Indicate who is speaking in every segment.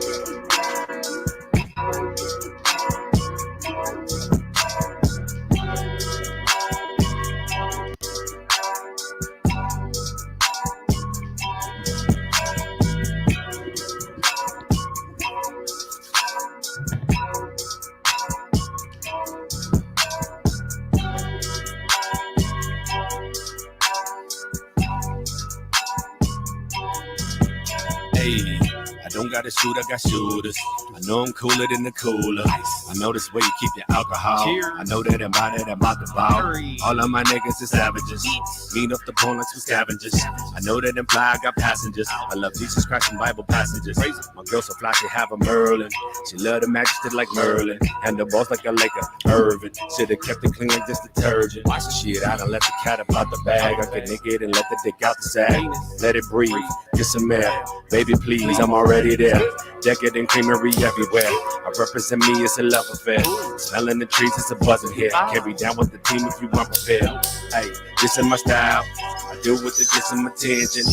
Speaker 1: Hey, I don't gotta shoot, I got shooters. I know I'm cooler than the cooler. I know this way you keep your alcohol. Cheers. I know that I'm out of that mouth to ball. All of my niggas is savages. Mean off the bone like some scavengers. I know that them fly, I got passengers. I love Jesus Christ and Bible passages. My girl so fly, she have a Merlin. She love the majesty like Merlin. And the boss like a Laker, Irvin. Should've kept it clean like this detergent. Shit, I done let the cat up out the bag. I can nick it and let the dick out the sack. Let it breathe, get some air. Baby, please, I'm already there. Decadent creamery everywhere. I represent me, it's a love affair. Smelling the trees, it's a buzzing here. Carry down with the team if you weren't prepared. Hey, this is my style. I do with it, get some attention.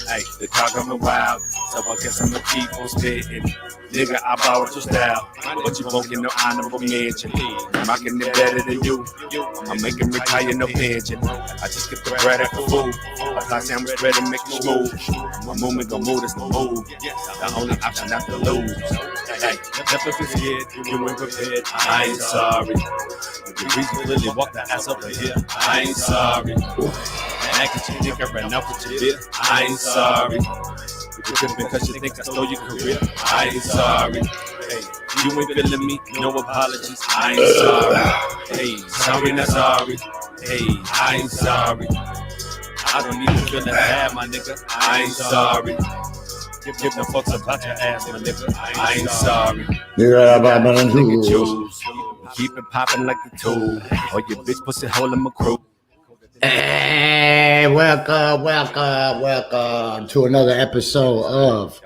Speaker 1: Hey, the car coming wild, so I guess I'ma keep on spitting. Nigga, I borrowed your style, but you won't get no honorable mention. I'm rocking it better than you. I'm making retire no pension. I just get the bread at the food. Apply sandwich bread and make it smooth. My movement gon' move, that's the move. The only option not to lose. Hey, never if it's scared, you ain't prepared. I ain't sorry. The reason clearly walk the ass over here. I ain't sorry. And act at your dick, I ran out with your beer. I ain't sorry. You tripping because you think I stole your career. I ain't sorry. Hey, you ain't feeling me, no apologies. I ain't sorry. Hey, sorry, not sorry. Hey, I ain't sorry. I don't even feel that bad, my nigga. I ain't sorry. Give no fucks about your ass, my nigga. I ain't sorry. Nigga, choose. Keep it popping like the tool. Or your bitch pussy hole in my crew.
Speaker 2: Hey, welcome to another episode of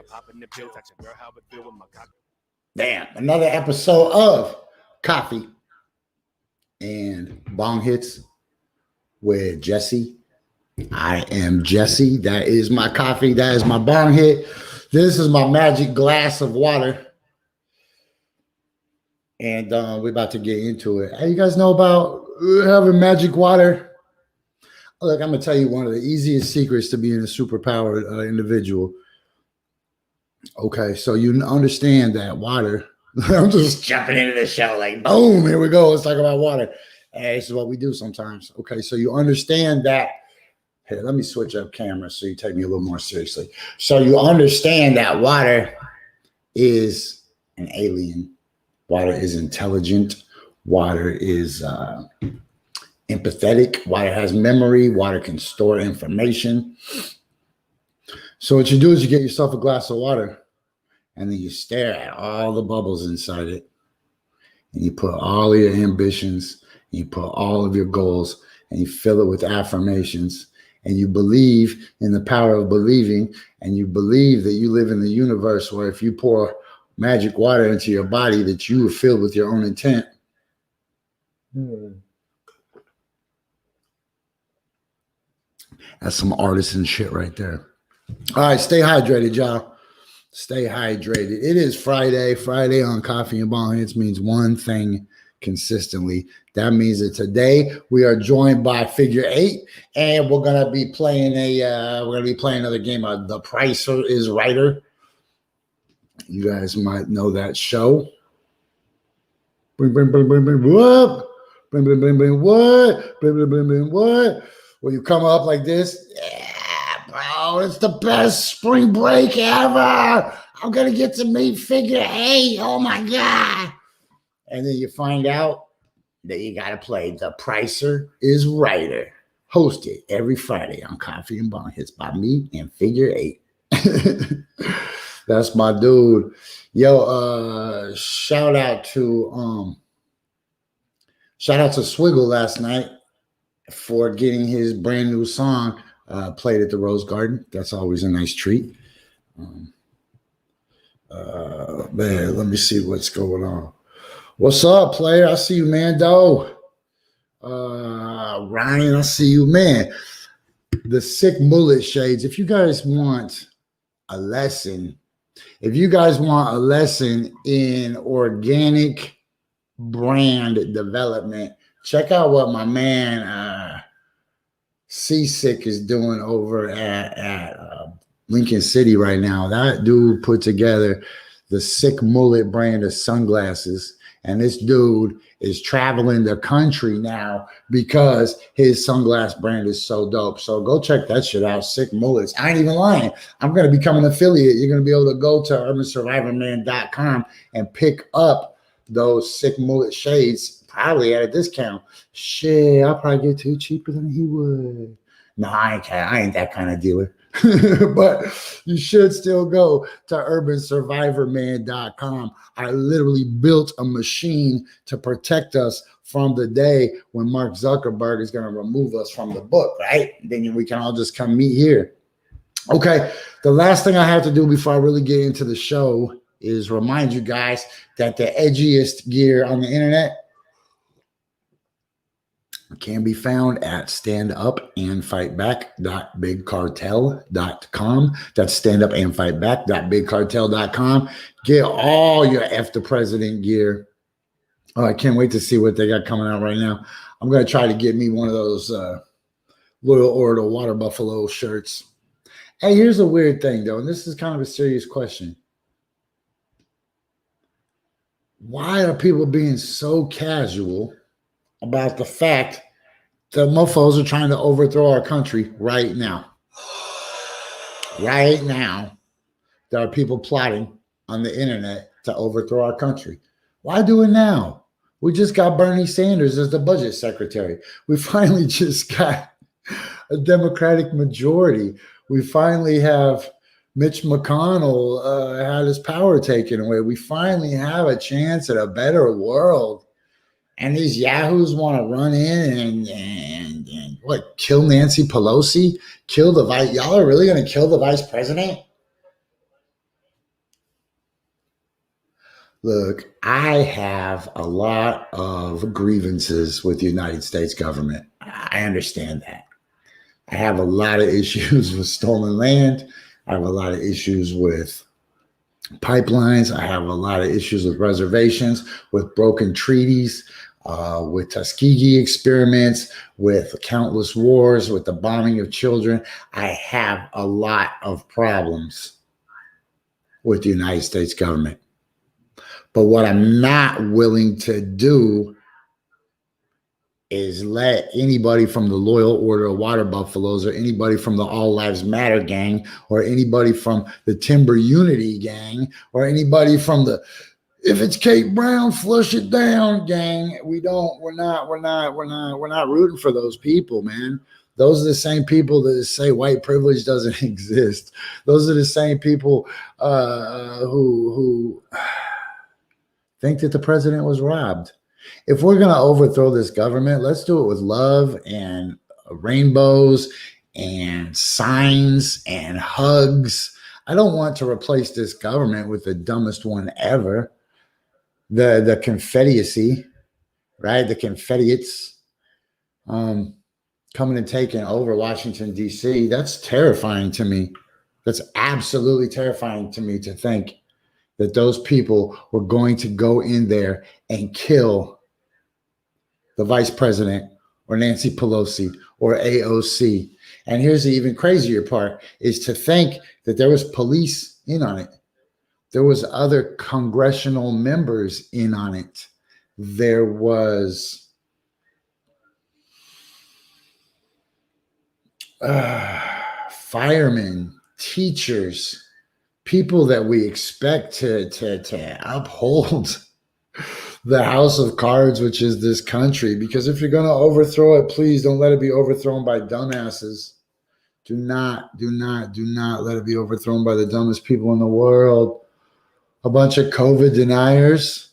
Speaker 2: Coffee and Bong Hits with Jessie. I am Jessie. That is my coffee. That is my bong hit. This is my magic glass of water. And we're about to get into it. Hey, you guys know about having magic water? Look, I'm going to tell you one of the easiest secrets to being a superpowered individual. Okay, so you understand that water. I'm just jumping into the show like, boom, here we go. Let's talk about water. Hey, this is what we do sometimes. Okay, so you understand that. Here, let me switch up cameras so you take me a little more seriously. So you understand that water is an alien. Water is intelligent. Water is empathetic. Water has memory. Water can store information. So what you do is you get yourself a glass of water and then you stare at all the bubbles inside it. And you put all of your ambitions, and you put all of your goals, and you fill it with affirmations. And you believe in the power of believing, and you believe that you live in the universe where if you pour magic water into your body, that you are filled with your own intent. That's some artisan shit right there. All right, stay hydrated, y'all. Stay hydrated. It is Friday. Friday on Coffee and Bong Hits means one thing consistently. That means that today we are joined by Figure 8, and we're gonna be playing another game of The Pricer is Writer. You guys might know that show. What? What? Will you come up like this? Yeah, bro, it's the best spring break ever. I'm gonna get to meet Figure 8. Oh my god. And then you find out that you got to play The Pricer is Writer. Hosted every Friday on Coffee and Bong Hits by me and Figure 8. That's my dude. Yo, shout out to Swiggle last night for getting his brand new song played at the Rose Garden. That's always a nice treat. Man, let me see what's going on. What's up, player? I see you, man. Ryan, I see you, man. The sick mullet shades. If you guys want a lesson If you guys want a lesson in organic brand development, check out what my man Seasick is doing over at Lincoln City right now. That dude put together the Sick Mullet brand of sunglasses, and this dude is traveling the country now because his sunglass brand is so dope. So go check that shit out, Sick Mullets. I ain't even lying. I'm going to become an affiliate. You're going to be able to go to urbansurvivorman.com and pick up those Sick Mullet shades, probably at a discount. Shit, I'll probably get too cheaper than he would. No, I ain't that kind of dealer. But you should still go to urbansurvivorman.com. I literally built a machine to protect us from the day when Mark Zuckerberg is going to remove us from the book, right? Then we can all just come meet here. Okay, the last thing I have to do before I really get into the show is remind you guys that the edgiest gear on the internet can be found at standupandfightback.bigcartel.com. That's standupandfightback.bigcartel.com. Get all your F the President gear. Oh, I can't wait to see what they got coming out right now. I'm going to try to get me one of those Loyal Order Water Buffalo shirts. Hey, here's a weird thing, though, and this is kind of a serious question. Why are people being so casual about the fact that mofos are trying to overthrow our country right now? Right now, there are people plotting on the internet to overthrow our country. Why do it now? We just got Bernie Sanders as the budget secretary. We finally just got a Democratic majority. We finally have Mitch McConnell had his power taken away. We finally have a chance at a better world. And these yahoos want to run in and what, kill Nancy Pelosi? Kill the vice? Y'all are really going to kill the vice president? Look, I have a lot of grievances with the United States government. I understand that. I have a lot of issues with stolen land. I have a lot of issues with pipelines. I have a lot of issues with reservations, with broken treaties, with Tuskegee experiments, with countless wars, with the bombing of children. I have a lot of problems with the United States government. But what I'm not willing to do is let anybody from the Loyal Order of Water Buffaloes or anybody from the All Lives Matter gang or anybody from the Timber Unity gang or anybody from the if it's Kate Brown, flush it down gang. We're not rooting for those people, man. Those are the same people that say white privilege doesn't exist. Those are the same people who think that the president was robbed. If we're going to overthrow this government, let's do it with love and rainbows and signs and hugs. I don't want to replace this government with the dumbest one ever. The confetti-acy, right? The confetti-its coming and taking over Washington, D.C. That's terrifying to me. That's absolutely terrifying to me to think that those people were going to go in there and kill the vice president or Nancy Pelosi or AOC. And here's the even crazier part, is to think that there was police in on it. There was other congressional members in on it. There was firemen, teachers, people that we expect to uphold the house of cards, which is this country. Because if you're going to overthrow it, please don't let it be overthrown by dumbasses. Do not let it be overthrown by the dumbest people in the world. A bunch of COVID deniers.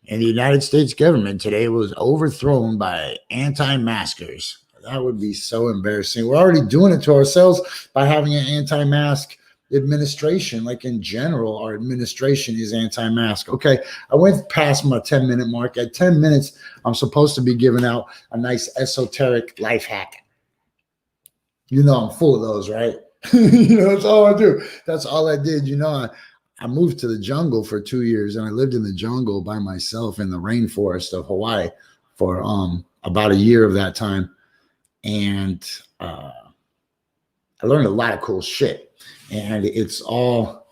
Speaker 2: And the United States government today was overthrown by anti-maskers. That would be so embarrassing. We're already doing it to ourselves by having an anti-mask administration. Like in general, our administration is anti-mask. Okay, I went past my 10-minute mark. At 10 minutes, I'm supposed to be giving out a nice esoteric life hack. You know I'm full of those, right? That's all I do. That's all I did. I moved to the jungle for 2 years, and I lived in the jungle by myself in the rainforest of Hawaii for about a year of that time. And I learned a lot of cool shit. And it's all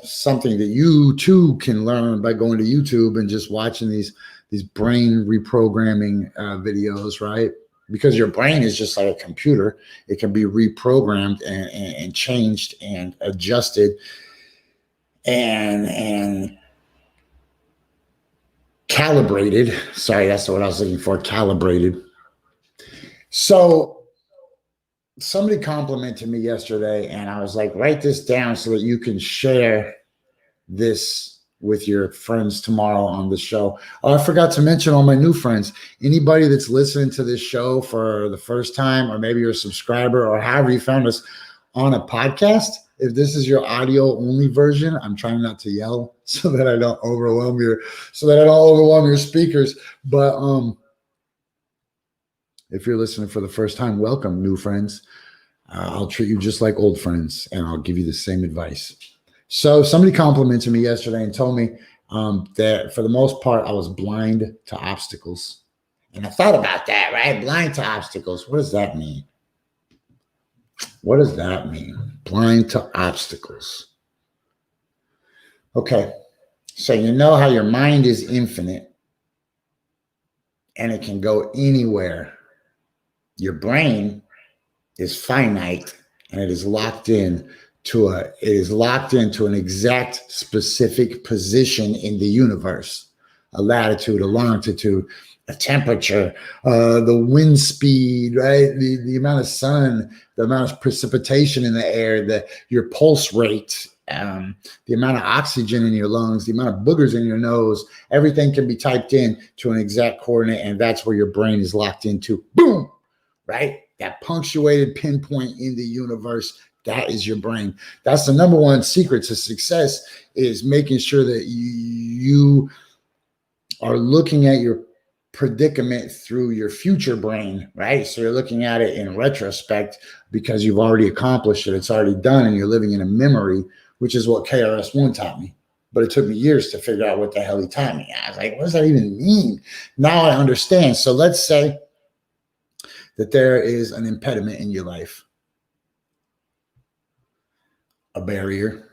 Speaker 2: something that you too can learn by going to YouTube and just watching these brain reprogramming videos, right? Because your brain is just like a computer. It can be reprogrammed and changed and adjusted and calibrated. Sorry, that's what I was looking for, calibrated. So somebody complimented me yesterday, and I was like, write this down so that you can share this with your friends tomorrow on the show. Oh, I forgot to mention all my new friends. Anybody that's listening to this show for the first time, or maybe you're a subscriber, or however you found us on a podcast, if this is your audio only version, I'm trying not to yell so that I don't overwhelm your speakers. But if you're listening for the first time, welcome, new friends. I'll treat you just like old friends, and I'll give you the same advice. So somebody complimented me yesterday and told me that for the most part, I was blind to obstacles. And I thought about that, right? Blind to obstacles. What does that mean? What does that mean? Blind to obstacles. Okay. So you know how your mind is infinite and it can go anywhere. Your brain is finite and it is locked into an exact specific position in the universe, a latitude, a longitude, a temperature, the wind speed, right? The amount of sun, the amount of precipitation in the air, your pulse rate, the amount of oxygen in your lungs, the amount of boogers in your nose, everything can be typed in to an exact coordinate, and that's where your brain is locked into. Boom, right? That punctuated pinpoint in the universe. That is your brain. That's the number one secret to success, is making sure that you are looking at your predicament through your future brain, right? So you're looking at it in retrospect because you've already accomplished it. It's already done, and you're living in a memory, which is what KRS-One taught me. But it took me years to figure out what the hell he taught me. I was like, what does that even mean? Now I understand. So let's say that there is an impediment in your life. A barrier,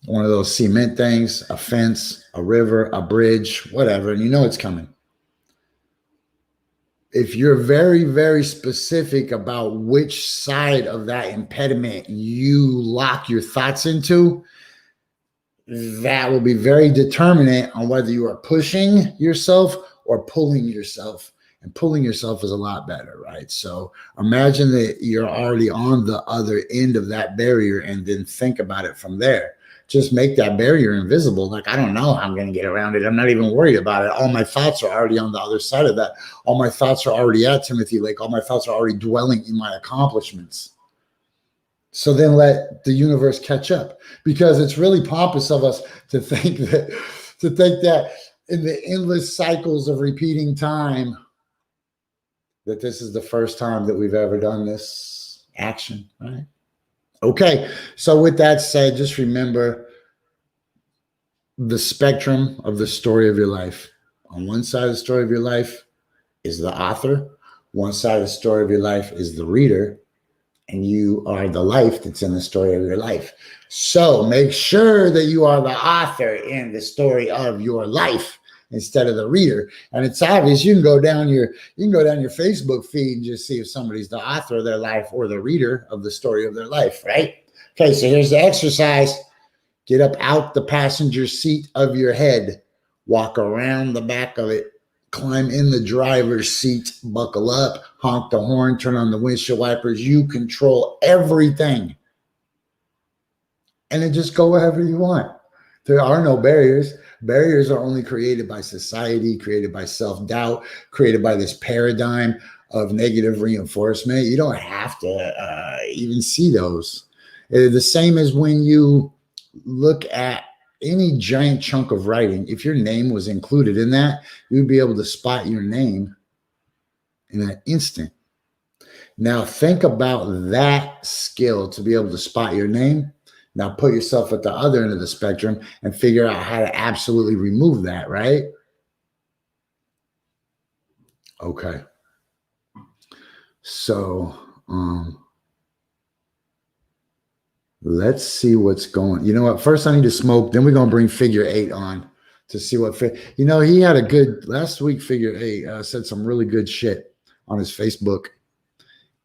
Speaker 2: one of those cement things, a fence, a river, a bridge, whatever, and you know it's coming. If you're very, very specific about which side of that impediment you lock your thoughts into, that will be very determinant on whether you are pushing yourself or pulling yourself. And pulling yourself is a lot better, right? So imagine that you're already on the other end of that barrier, and then think about it from there. Just make that barrier invisible. Like, I don't know how I'm going to get around it. I'm not even worried about it. All my thoughts are already on the other side of that. All my thoughts are already at Timothy Lake. All my thoughts are already dwelling in my accomplishments. So then let the universe catch up, because it's really pompous of us to think that in the endless cycles of repeating time, that this is the first time that we've ever done this action, right? Okay, so with that said, just remember the spectrum of the story of your life. On one side of the story of your life is the author. One side of the story of your life is the reader, and you are the life that's in the story of your life. So make sure that you are the author in the story of your life instead of the reader. And it's obvious. You can go down your Facebook feed and just see if somebody's the author of their life or the reader of the story of their life, right? Okay, so here's the exercise. Get up out the passenger seat of your head, walk around the back of it, climb in the driver's seat, buckle up, honk the horn, turn on the windshield wipers. You control everything. And then just go wherever you want. There are no barriers. Barriers are only created by society, created by self-doubt, created by this paradigm of negative reinforcement. You don't have to even see those. The same as when you look at any giant chunk of writing. If your name was included in that, you'd be able to spot your name in an instant. Now think about that skill to be able to spot your name. Now put yourself at the other end of the spectrum and figure out how to absolutely remove that, right? Okay. So let's see what's going. You know what? First I need to smoke, then we're gonna bring figure 8 on to see what he had a good last week. Figure 8 said some really good shit on his Facebook.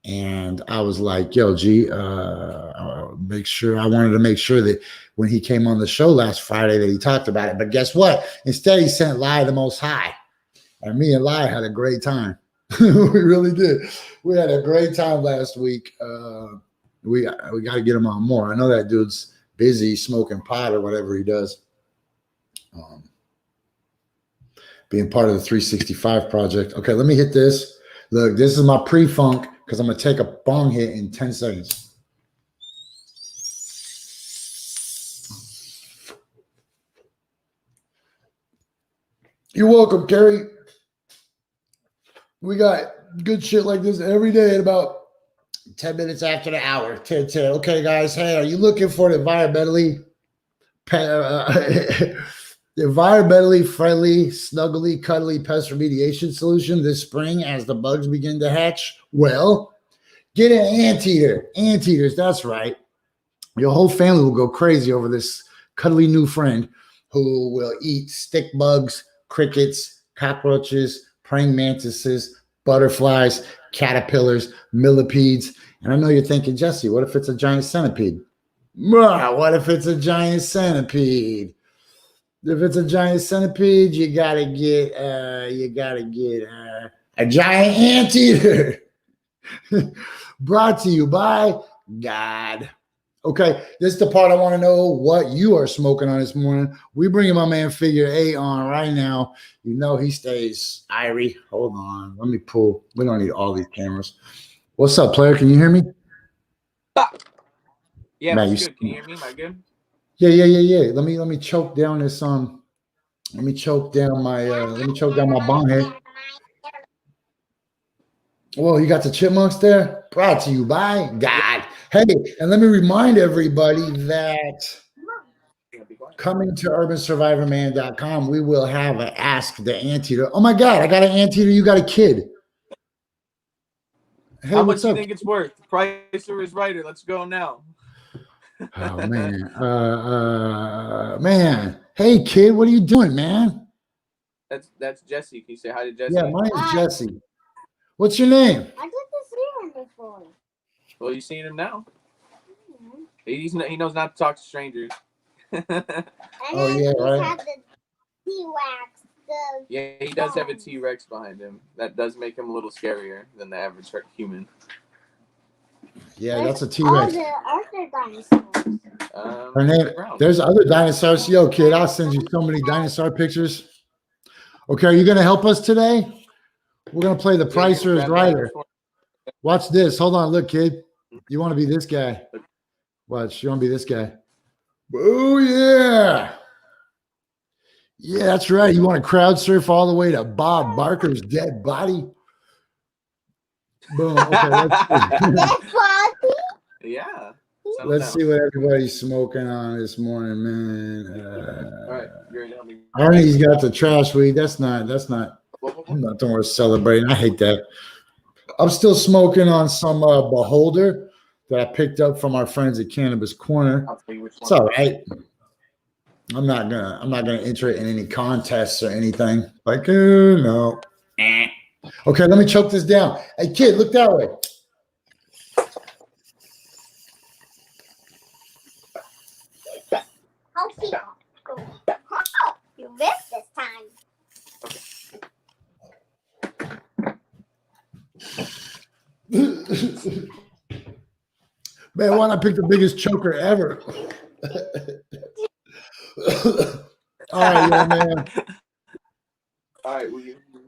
Speaker 2: And I was like, yo, G, I wanted to make sure that when he came on the show last Friday that he talked about it. But guess what? Instead, he sent Lai the Most High. And me and Lai had a great time. We really did. We had a great time last week. We got to get him on more. I know that dude's busy smoking pot or whatever he does. Being part of the 365 project. Okay, let me hit this. Look, this is my pre-funk because I'm going to take a bong hit in 10 seconds. You're welcome, Kerry. We got good shit like this every day at about 10 minutes after the hour. 10. Okay, guys. Hey, are you looking for an environmentally friendly, snuggly, cuddly pest remediation solution this spring as the bugs begin to hatch? Well, get an anteater. Anteaters, that's right. Your whole family will go crazy over this cuddly new friend who will eat stick bugs, crickets, cockroaches, praying mantises, butterflies, caterpillars, millipedes. And I know you're thinking, Jesse, what if it's a giant centipede? What if it's a giant centipede? If it's a giant centipede, you gotta get a giant anteater. Brought to you by God. Okay, this is the part I want to know what you are smoking on this morning. We bringing my man Figure 8 on right now. You know he stays irie. Hold on, let me pull. We don't need all these cameras. What's up, player? Can you hear me?
Speaker 3: Yeah, man, good. Can you hear me? Am I good?
Speaker 2: Yeah. Let me choke down this let me choke down my bong head. Well, you got the chipmunks there? Brought to you by God. Hey, and let me remind everybody that coming to urbansurvivorman.com, we will have an Ask the Anteater. Oh my God, I got an anteater. You got a kid.
Speaker 3: Hey, how much do you think it's worth? Pricer is writer. Let's go now.
Speaker 2: Oh man. Man. Hey kid, what are you doing, man?
Speaker 3: That's Jessie. Can you say hi to Jessie?
Speaker 2: Yeah, my name's Jessie. What's your name?
Speaker 4: I didn't see him before.
Speaker 3: Well, you've seen him now. Mm-hmm. He knows not to talk to strangers.
Speaker 2: Oh yeah, right.
Speaker 4: Have the T-Rex.
Speaker 3: Yeah, he does have a T-Rex behind him. That does make him a little scarier than the average human.
Speaker 2: Yeah, that's a T-Rex.
Speaker 4: All the other dinosaurs.
Speaker 2: Her name. There's other dinosaurs. Yo, kid, I'll send you so many dinosaur pictures. Okay, are you gonna help us today? We're gonna play the Pricer is Writer. Watch this. Hold on, look, kid. You want to be this guy? Watch. You want to be this guy? Oh yeah. Yeah, that's right. You want to crowd surf all the way to Bob Barker's dead body? Boom. Okay, let's see.
Speaker 3: Yeah.
Speaker 2: Let's see what everybody's smoking on this morning, man.
Speaker 3: All right, you're ready to help me.
Speaker 2: Arnie's got the trash weed. That's not nothing worth celebrating. I hate that. I'm still smoking on some Beholder that I picked up from our friends at Cannabis Corner. It's all right. I'm not gonna enter it in any contests or anything. Like, no. Okay, let me choke this down. Hey, kid, look that way.
Speaker 4: You missed this time.
Speaker 2: Man, why not pick the biggest choker ever? All right, yeah, man.
Speaker 3: All right,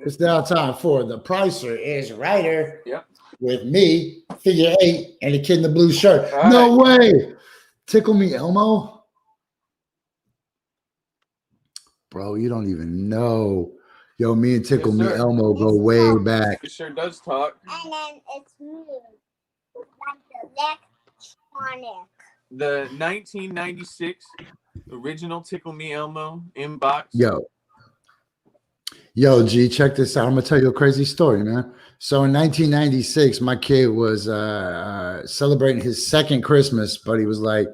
Speaker 2: it's now time for the Pricer is Writer.
Speaker 3: Yep.
Speaker 2: With me, Figure 8, and the kid in the blue shirt.
Speaker 3: All
Speaker 2: no
Speaker 3: right.
Speaker 2: way. Tickle Me Elmo. Bro, you don't even know. Yo, me and Tickle Me Elmo go way back.
Speaker 3: It sure does talk.
Speaker 4: And then it's me. Like the electronic.
Speaker 3: The 1996 original Tickle Me Elmo inbox.
Speaker 2: Yo, G, check this out. I'm gonna tell you a crazy story, man. So in 1996, my kid was celebrating his second Christmas, but he was like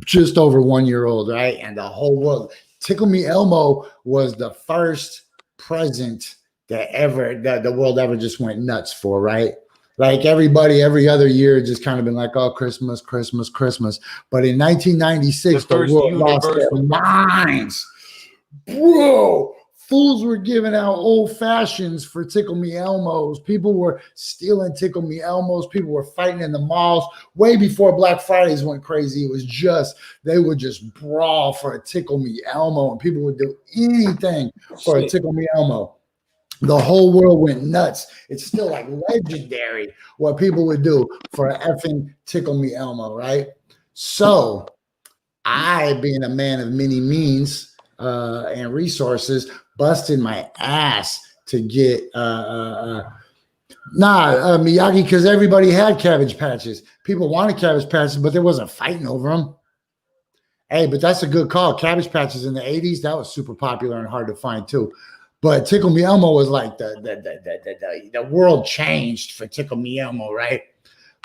Speaker 2: just over 1 year old, right? And the whole world, Tickle Me Elmo was the first present that the world ever just went nuts for, right? Like everybody, every other year, just kind of been like, oh, Christmas, Christmas, Christmas. But in 1996, the world lost their minds, bro. Fools were giving out old fashions for Tickle Me Elmos. People were stealing Tickle Me Elmos. People were fighting in the malls way before Black Fridays went crazy. It was just, they would just brawl for a Tickle Me Elmo, and people would do anything for a Tickle Me Elmo. The whole world went nuts. It's still like legendary what people would do for an effing Tickle Me Elmo, right? So I, being a man of many means and resources, busted my ass to get Miyagi, because everybody had Cabbage Patches. People wanted Cabbage Patches, but there wasn't fighting over them. Hey, but that's a good call. Cabbage Patches in the 80s, that was super popular and hard to find too. But Tickle Me Elmo was like the world changed for Tickle Me Elmo, right?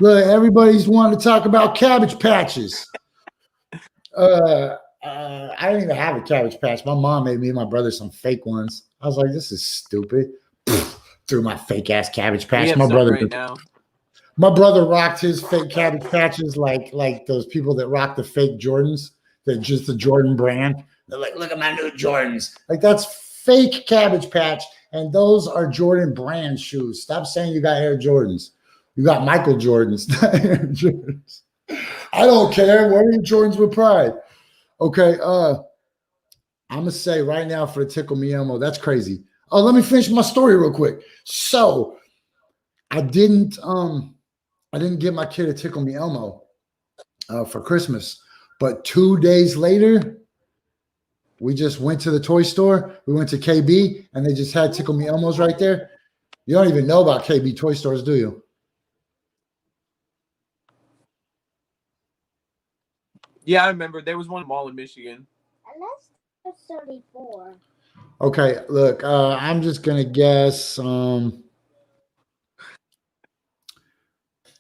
Speaker 2: Look, everybody's wanting to talk about Cabbage Patches. I didn't even have a Cabbage Patch. My mom made me and my brother some fake ones. I was like, this is stupid. Threw my fake ass Cabbage Patch. My brother rocked his fake Cabbage Patches like those people that rock the fake Jordans, that just the Jordan brand. They're like, look at my new Jordans. Like, that's fake Cabbage Patch, and those are Jordan brand shoes. Stop saying you got Air Jordans. You got Michael Jordans, not Air Jordans. I don't care. Wear your Jordans with pride. Okay, I'm gonna say right now for Tickle Me Elmo, that's crazy. Oh, let me finish my story real quick. So I didn't get my kid a Tickle Me Elmo for Christmas, but 2 days later, we just went to the toy store. We went to KB, and they just had Tickle Me Elmos right there. You don't even know about KB toy stores, do you?
Speaker 3: Yeah, I remember. There was one mall in Michigan.
Speaker 4: And that's 34.
Speaker 2: Okay, look, I'm just gonna guess $100.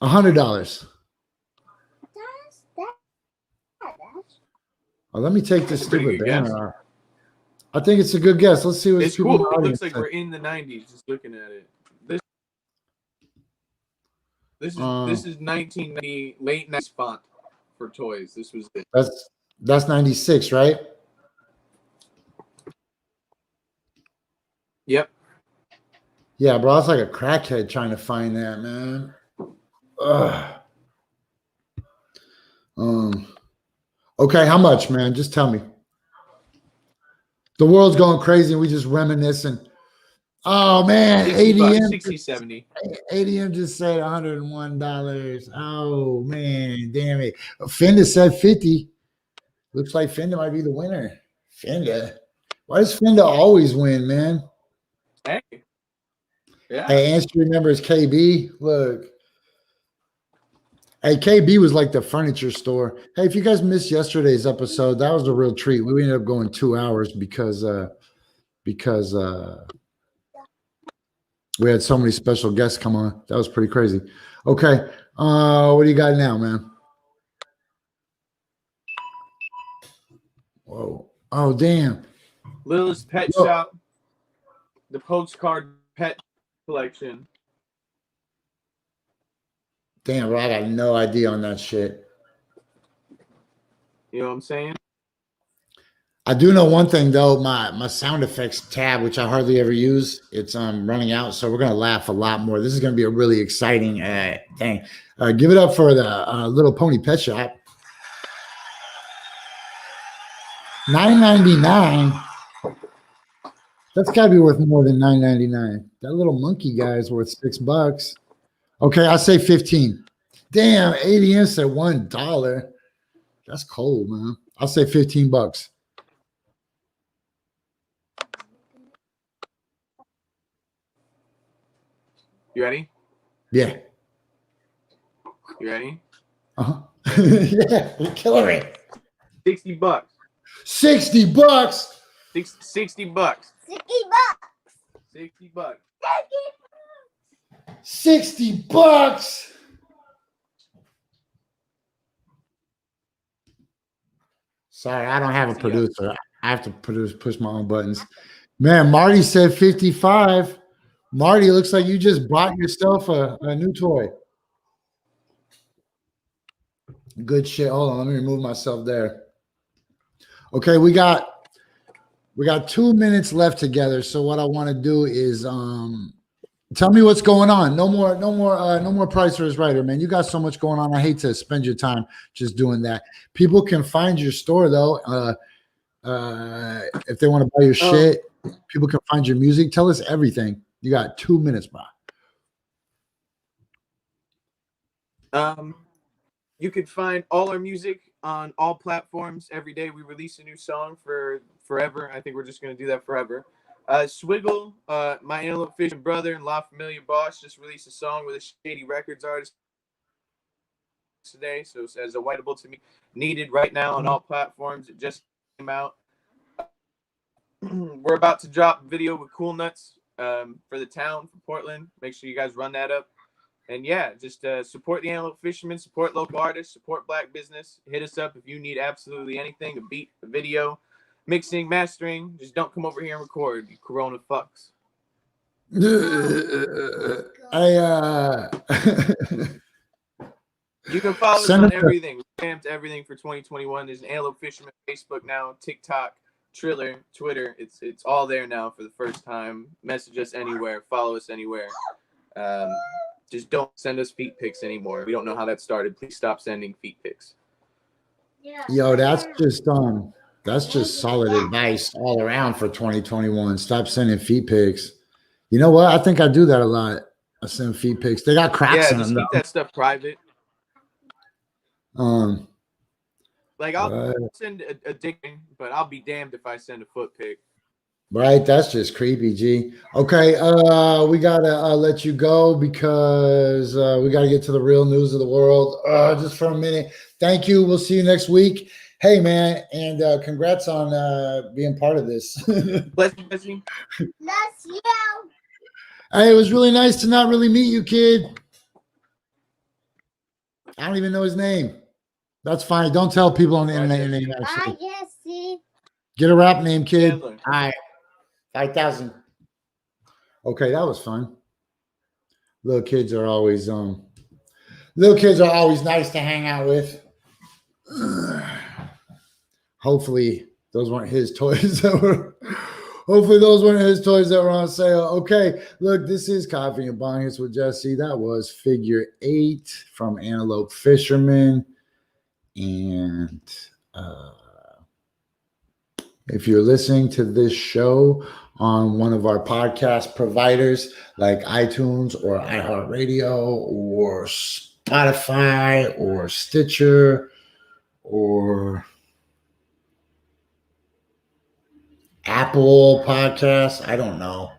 Speaker 4: That's
Speaker 2: Oh, let me take this
Speaker 3: That's a pretty
Speaker 2: stupid
Speaker 3: good
Speaker 2: banner
Speaker 3: guess.
Speaker 2: off. I think it's a good guess. Let's see what
Speaker 3: It's
Speaker 2: people in
Speaker 3: cool.
Speaker 2: the
Speaker 3: It
Speaker 2: audience
Speaker 3: looks like
Speaker 2: say.
Speaker 3: we're in the 90s just looking at it. This is 1990 late 90s font for toys. This was it.
Speaker 2: That's 96, right?
Speaker 3: Yep.
Speaker 2: Yeah, bro. It's like a crackhead trying to find that, man. Ugh. Okay, how much, man? Just tell me. The world's going crazy and we just reminiscing. Oh man,
Speaker 3: 60, 70.
Speaker 2: ADM just said $101. Oh man, damn it. Fender said 50. Looks like Fender might be the winner. Fender. Why does Fender always win, man?
Speaker 3: Hey. Yeah.
Speaker 2: Hey, Answer remembers KB. Look. Hey, KB was like the furniture store. Hey, if you guys missed yesterday's episode, that was a real treat. We ended up going 2 hours because we had so many special guests come on. That was pretty crazy. Okay. What do you got now, man? Whoa. Oh, damn.
Speaker 3: Littlest Pet Shop. The postcard pet collection.
Speaker 2: Damn, bro, I got no idea on that shit.
Speaker 3: You know what I'm saying?
Speaker 2: I do know one thing though. My sound effects tab, which I hardly ever use, it's running out, so we're gonna laugh a lot more. This is gonna be a really exciting thing. Give it up for the Little Pony Pet Shop. $9.99. That's got to be worth more than $9.99. That little monkey guy is worth $6. Okay, I'll say 15. Damn, ADM said $1. That's cold, man. I'll say $15.
Speaker 3: You ready?
Speaker 2: Yeah.
Speaker 3: You ready?
Speaker 2: Uh-huh. Yeah, you're killing me.
Speaker 3: $60.
Speaker 2: $60.
Speaker 3: 60 bucks.
Speaker 4: 60
Speaker 3: $60.
Speaker 4: bucks.
Speaker 2: 60 bucks. Sorry, I don't have a producer. I have to push my own buttons. Man, Marty said 55. Marty, looks like you just bought yourself a new toy. Good shit. Hold on, let me remove myself there. Okay, we got 2 minutes left together. So what I want to do is tell me what's going on. No more Price is Right, man. You got so much going on. I hate to spend your time just doing that. People can find your store though. If they want to buy your shit, people can find your music. Tell us everything. You got 2 minutes, bro.
Speaker 3: You can find all our music on all platforms. Every day we release a new song for forever. I think we're just gonna do that forever. Swiggle, my Antelope Fishing brother and La Familia boss, just released a song with a Shady Records artist today. So it says Awhiteable to Me, needed right now on all platforms. It just came out. We're about to drop a video with Cool Nuts for the town, for Portland. Make sure you guys run that up. And yeah, just support the Antelope Fishermen, support local artists, support black business. Hit us up if you need absolutely anything, a beat, a video, mixing, mastering. Just don't come over here and record, you Corona fucks. You can follow us on everything. We stamped everything for 2021. There's an Antelope Fisherman Facebook now, TikTok, Triller, Twitter. It's all there now for the first time. Message us anywhere. Follow us anywhere. Just don't send us feet pics anymore. We don't know how that started. Please stop sending feet pics.
Speaker 2: Yo, that's just solid advice all around for 2021. Stop sending feet pics. You know what? I think I do that a lot. I send feet pics. They got cracks in them.
Speaker 3: Just keep that stuff private. Like I'll send a dick, but I'll be damned if I send a foot pic.
Speaker 2: Right, that's just creepy, G. Okay, we gotta let you go because we gotta get to the real news of the world. Just for a minute. Thank you. We'll see you next week. Hey, man, and congrats on being part of this.
Speaker 3: Bless you, Jessie.
Speaker 4: Bless you.
Speaker 2: Hey, it was really nice to not really meet you, kid. I don't even know his name. That's fine. Don't tell people on the internet your name. Actually.
Speaker 4: Bye, Jessie.
Speaker 2: Get a rap name, kid.
Speaker 3: Chandler.
Speaker 2: All right. 5,000. Okay, that was fun. Little kids are always nice to hang out with. Hopefully those weren't his toys that were on sale. Okay, look, this is Coffee and Bonghits with Jessie. That was Figure 8 from Antelope Fisherman. And if you're listening to this show on one of our podcast providers like iTunes or iHeartRadio or Spotify or Stitcher or Apple Podcasts, I don't know,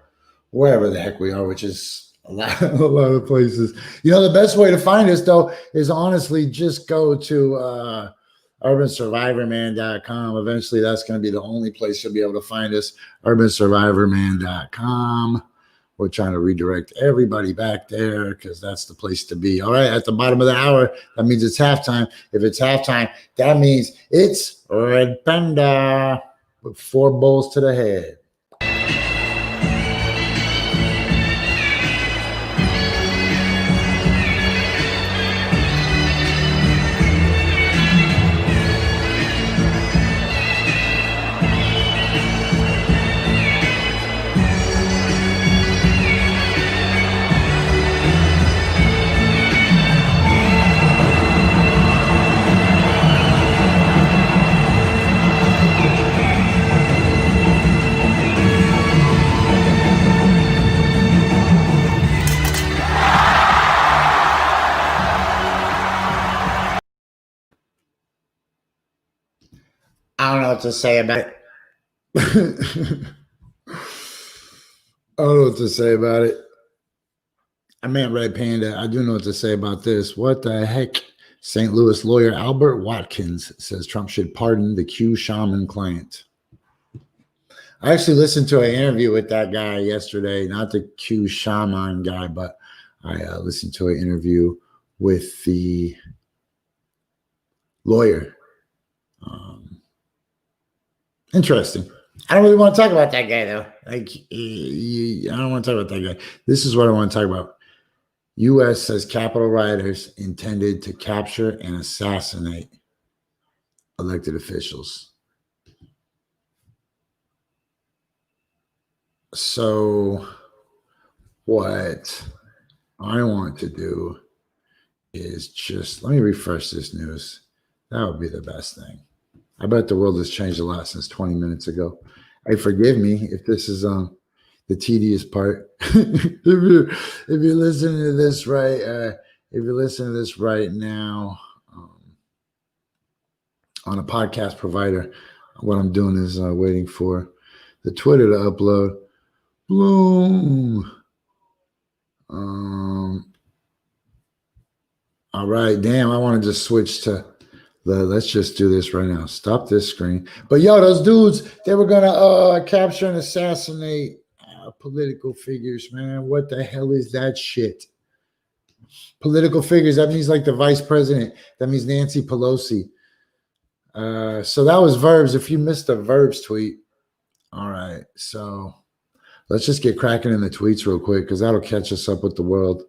Speaker 2: wherever the heck we are, which is a lot of places. You know, the best way to find us, though, is honestly just go to urbansurvivorman.com. Eventually, that's going to be the only place you'll be able to find us, urbansurvivorman.com. We're trying to redirect everybody back there because that's the place to be. All right, at the bottom of the hour, that means it's halftime. If it's halftime, that means it's Red Panda with 4 bowls to the head. I don't know what to say about it. I meant Red Panda. I do know what to say about this. What the heck St. Louis lawyer Albert Watkins says Trump should pardon the Q shaman client. I actually listened to an interview with that guy yesterday, not the Q shaman guy, but I listened to an interview with the lawyer. Interesting. I don't really want to talk about that guy, though. Like, I don't want to talk about that guy. This is what I want to talk about. U.S. says Capitol rioters intended to capture and assassinate elected officials. So what I want to do is just, let me refresh this news. That would be the best thing. I bet the world has changed a lot since 20 minutes ago. Hey, forgive me if this is the tedious part. if you're listening to this right, if you're listening to this right now on a podcast provider, what I'm doing is waiting for the Twitter to upload. Boom. All right, damn. I want to just switch to let's just do this right now. Stop this screen. But yo, those dudes, they were gonna capture and assassinate political figures, man. What the hell is that shit? Political figures. That means like the vice president. That means Nancy Pelosi. So that was verbs. If you missed the verbs tweet, all right. So let's just get cracking in the tweets real quick because that'll catch us up with the world.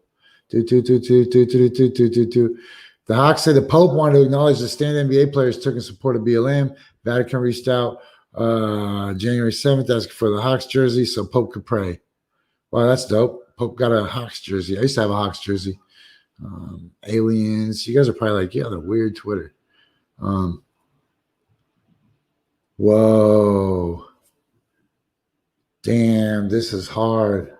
Speaker 2: The Hawks say the Pope wanted to acknowledge the stand NBA players took in support of BLM. Vatican reached out January 7th asking for the Hawks jersey so Pope could pray. Wow, that's dope. Pope got a Hawks jersey. I used to have a Hawks jersey. Aliens. You guys are probably like, yeah, the weird Twitter. Whoa. Damn, this is hard.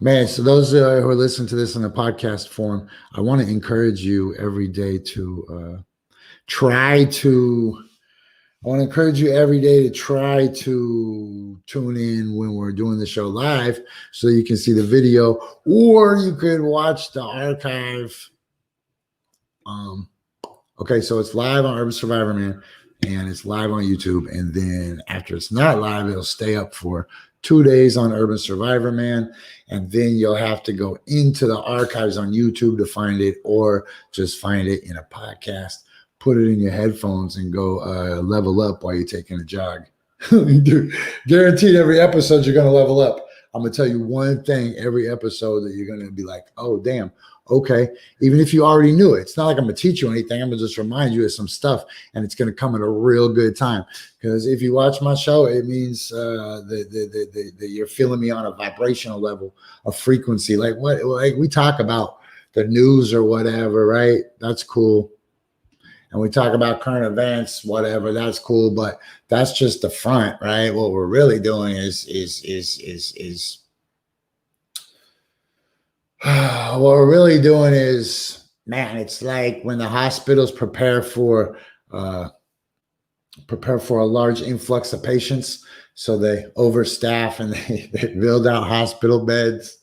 Speaker 2: Man, so those who are listening to this in the podcast form, I want to encourage you every day to try to tune in when we're doing the show live so you can see the video, or you could watch the archive. Okay, so it's live on Urban Survivor Man, and it's live on YouTube, and then after it's not live, it'll stay up for 2 days on Urban Survivor Man, and then you'll have to go into the archives on YouTube to find it, or just find it in a podcast, put it in your headphones, and go level up while you're taking a jog. Dude, guaranteed every episode you're going to level up. I'm going to tell you one thing every episode that you're going to be like, oh, damn. Okay, even if you already knew it, it's not like I'm going to teach you anything. I'm going to just remind you of some stuff, and it's going to come at a real good time. Because if you watch my show, it means that you're feeling me on a vibrational level, a frequency. Like what? Like we talk about the news or whatever, right? That's cool. And we talk about current events, whatever. That's cool, but that's just the front, right? What we're really doing is what we're really doing is, man, it's like when the hospitals prepare for a large influx of patients, so they overstaff and they build out hospital beds,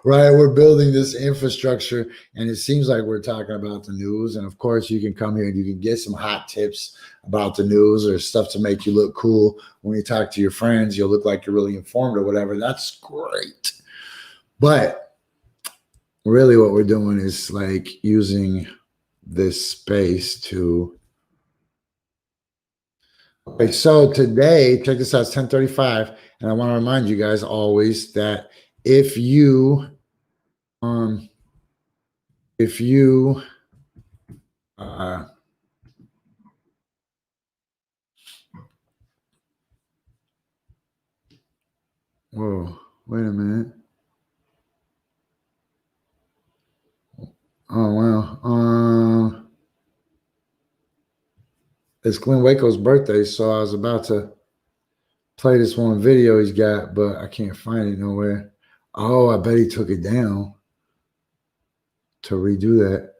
Speaker 2: right? We're building this infrastructure, and it seems like we're talking about the news. And of course, you can come here and you can get some hot tips about the news or stuff to make you look cool. When you talk to your friends, you'll look like you're really informed or whatever. That's great. But really what we're doing is like using this space to. Okay, so today, check this out, it's 10:35, and I want to remind you guys always that if you whoa, wait a minute. Oh wow. It's Glenn Waco's birthday, so I was about to play this one video he's got, but I can't find it nowhere. Oh, I bet he took it down to redo that.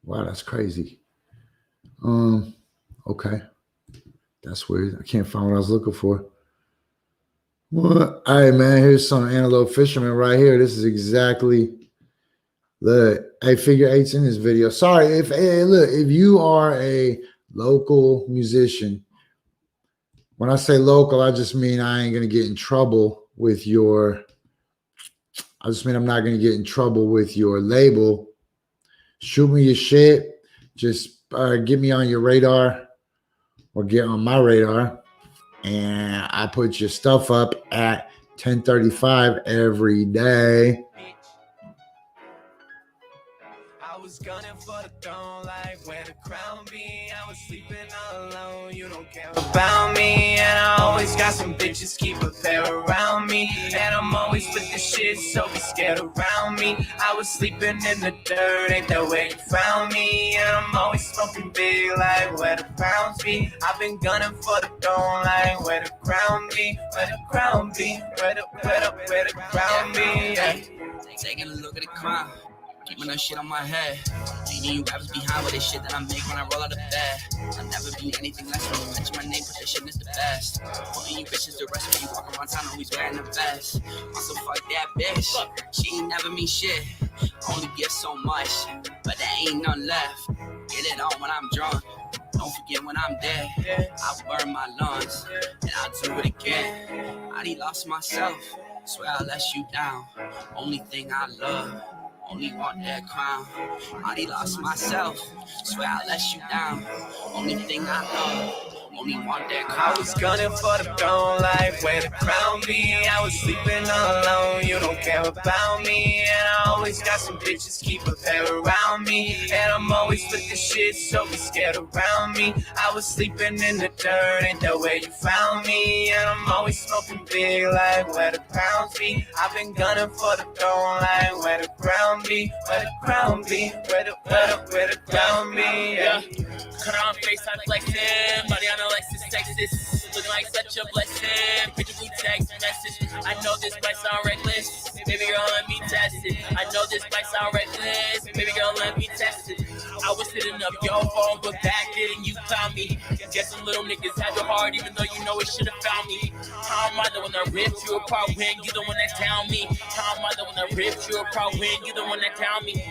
Speaker 2: Wow, that's crazy. Okay. That's weird. I can't find what I was looking for. Well, all right, man. Here's some antelope fisherman right here. This is exactly the figure eight's in this video. Sorry if look, if you are a local musician, when I say local, I just mean I ain't gonna get in trouble with your. I just mean I'm not gonna get in trouble with your label. Shoot me your shit. Just get me on your radar or get on my radar, and I put your stuff up at 10:35 every day.
Speaker 1: I was gunning for the throne, like where the crown be. I was sleeping all alone, you don't care about me. And I always got some bitches keep a pair around me. And I'm always with the shit, so be scared around me. I was sleeping in the dirt, ain't that where you found me. And I'm always smoking big, like where the crowns be. I've been gunning for the throne, like where the crown be. Where the crown be, where the crown be, yeah.
Speaker 5: Taking a look at the crown. Keeping that shit on my head. Leaving you rappers behind with this shit that I make when I roll out of bed. I'll never be anything less when you mention my name, but this shit is the best. Putting you bitches to rest when you walk around town always wearing the vest. Also fuck that bitch. She ain't never mean shit. Only give so much, but there ain't none left. Get it on when I'm drunk. Don't forget when I'm dead. I burn my lungs, and I'll do it again. I done lost myself. Swear I let you down. Only thing I love. Only want that crown. I done lost myself. Swear I let you down. Only thing I love. Only want that crown. I was gunning for the throne, like where the crown be. I was sleeping all alone, you don't care about me. And I always got some bitches keep a pair around me. And I'm always with the shit, so be scared around me. I was sleeping in the dirt, ain't that where you found me. And I'm always smoking big, like where the crowns be. I've been gunning for the throne, like where the crown be. Where the crown be, where the crown be, yeah.
Speaker 6: Cut on FaceTime flexing, body on Alexis, Texas. Looking like such a blessing. Picture we text message. I know this might sound reckless. Baby girl, let me test it. I know this might sound reckless. Baby girl, let me test it. I was hitting up your phone, but back then you found me. Guess some little niggas had your heart, even though you know it should have found me. How am I the one that ripped you apart when you the one that tell me? How am I the one that ripped you apart when you the one that tell me?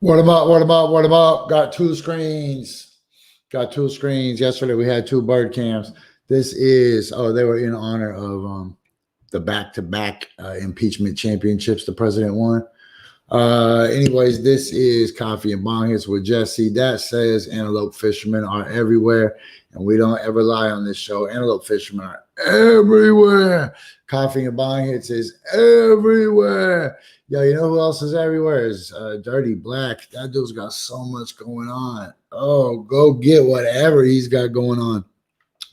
Speaker 2: What about? Got two screens. Yesterday we had two bird cams. This is, they were in honor of the back-to-back impeachment championships the president won. Anyways, this is Coffee and Bong Hits with Jessie. That says antelope fishermen are everywhere, and we don't ever lie on this show. Antelope fishermen are everywhere. Coffee and Bong Hits is everywhere. Yo, you know who else is everywhere? Is Dirty Black. That dude's got so much going on. Oh, go get whatever he's got going on.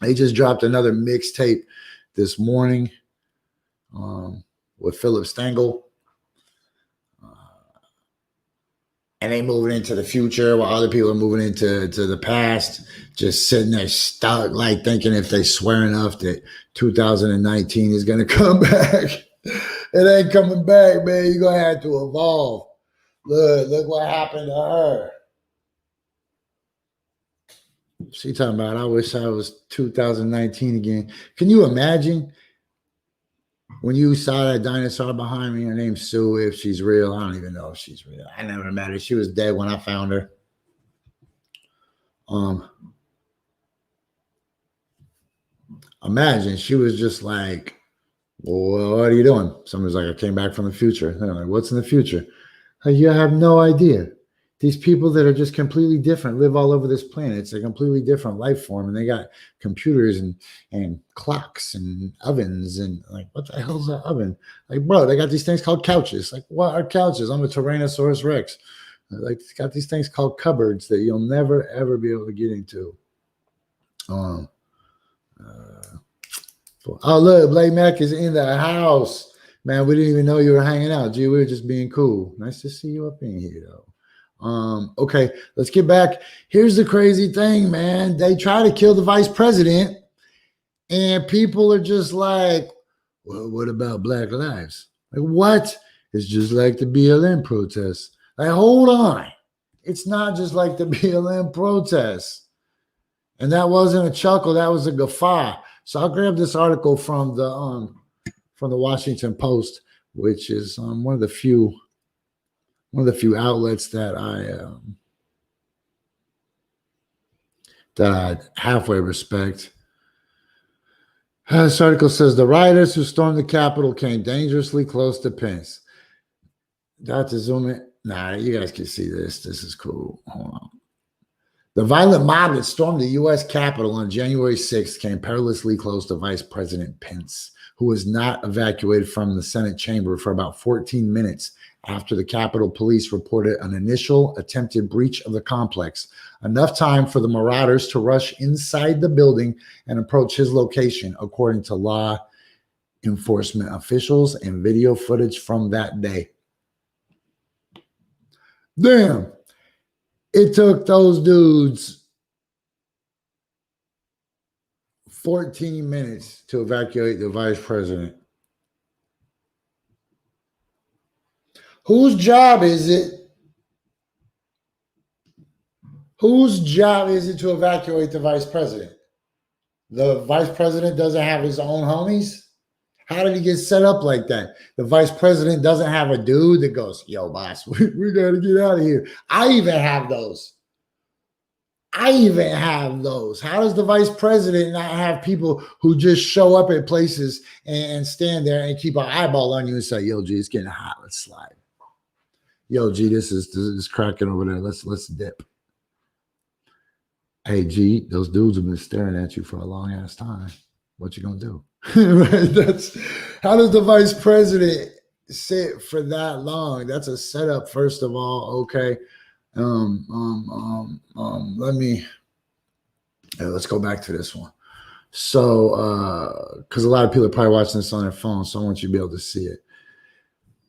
Speaker 2: He just dropped another mixtape this morning with Philip Stengel. And they moving into the future while other people are moving into the past, just sitting there stuck, like thinking if they swear enough that 2019 is going to come back. It ain't coming back, man. You're going to have to evolve. Look what happened to her. She talking about, I wish I was 2019 again. Can you imagine when you saw that dinosaur behind me? Her name's Sue, if she's real. I don't even know if she's real. I never met her. She was dead when I found her. Imagine she was just like, well, what are you doing? Somebody's like, I came back from the future. And they're like, what's in the future? Like, you have no idea. These people that are just completely different live all over this planet. It's a completely different life form. And they got computers and clocks and ovens. And like, what the hell's an oven? Like, bro, they got these things called couches. Like, what are couches? I'm a Tyrannosaurus Rex. Like, it's got these things called cupboards that you'll never, ever be able to get into. Oh, look, Blake Mac is in the house. Man, we didn't even know you were hanging out. Gee, we were just being cool. Nice to see you up in here, though. Okay, let's get back. Here's the crazy thing, man. They try to kill the vice president, and people are just like, well, what about Black Lives? Like, what? It's just like the BLM protests. Like, hold on. It's not just like the BLM protests. And that wasn't a chuckle, that was a guffaw. So I'll grab this article from the Washington Post, which is one of the few outlets that I halfway respect. This article says the rioters who stormed the Capitol came dangerously close to Pence. Got to zoom in. Nah, you guys can see this. This is cool. Hold on. The violent mob that stormed the U.S. Capitol on January 6th came perilously close to Vice President Pence, who was not evacuated from the Senate chamber for about 14 minutes after the Capitol Police reported an initial attempted breach of the complex, enough time for the marauders to rush inside the building and approach his location, according to law enforcement officials and video footage from that day. Damn. It took those dudes 14 minutes to evacuate the vice president. Whose job is it? Whose job is it to evacuate the vice president? The vice president doesn't have his own homies? How did he get set up like that? The vice president doesn't have a dude that goes, yo, boss, we got to get out of here. I even have those. How does the vice president not have people who just show up at places and stand there and keep an eyeball on you and say, yo, G, it's getting hot. Let's slide. Yo, G, this is cracking over there. Let's dip. Hey, G, those dudes have been staring at you for a long ass time. What you gonna do? Right? That's how does the vice president sit for that long? That's a setup, first of all. Okay. Let's go back to this one. So, because a lot of people are probably watching this on their phone, so I want you to be able to see it.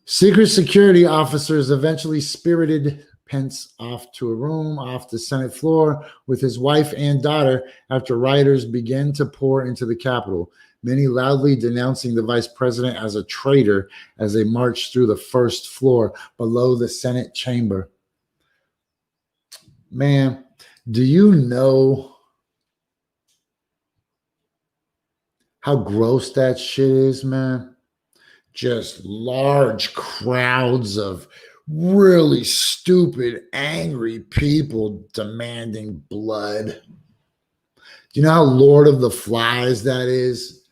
Speaker 2: Secret security officers eventually spirited Pence off to a room off the Senate floor with his wife and daughter after rioters began to pour into the Capitol, many loudly denouncing the vice president as a traitor as they marched through the first floor below the Senate chamber. Man, do you know how gross that shit is, man? Just large crowds of really stupid, angry people demanding blood. Do you know how Lord of the Flies that is?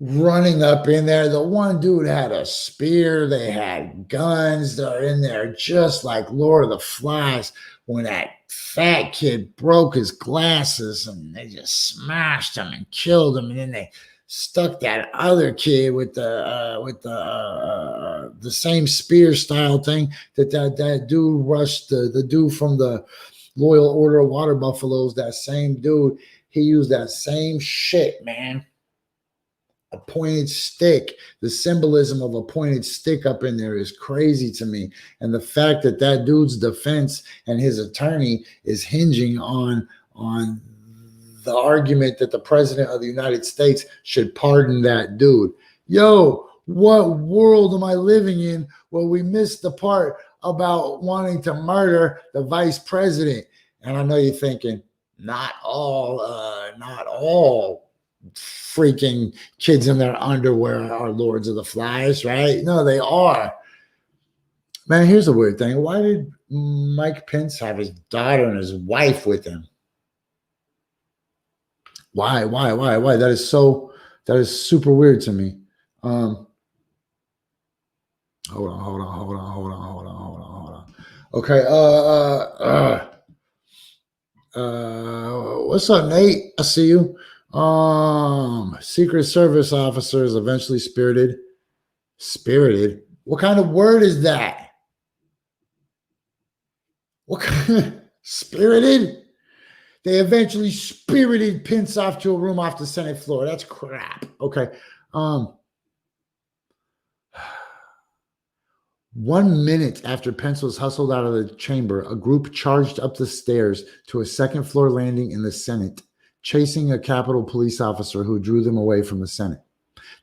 Speaker 2: Running up in there. The one dude had a spear. They had guns. They're in there just like Lord of the Flies when that fat kid broke his glasses and they just smashed him and killed him. And then they stuck that other kid with the same spear style thing that dude rushed the dude from the Loyal Order of Water Buffaloes. That same dude, he used that same shit, man. A pointed stick. The symbolism of a pointed stick up in there is crazy to me. And the fact that that dude's defense and his attorney is hinging on the argument that the president of the United States should pardon that dude. Yo, what world am I living in where we missed the part about wanting to murder the vice president? And I know you're thinking, not all freaking kids in their underwear are Lords of the Flies, right? No, they are. Man, here's the weird thing. Why did Mike Pence have his daughter and his wife with him? Why? That is super weird to me. Hold on. Okay. What's up, Nate? I see you. Secret Service officers eventually spirited. What kind of word is that? What kind spirited? They eventually spirited Pence off to a room off the Senate floor. That's crap. Okay. 1 minute after Pence was hustled out of the chamber, a group charged up the stairs to a second floor landing in the Senate, chasing a Capitol police officer who drew them away from the Senate.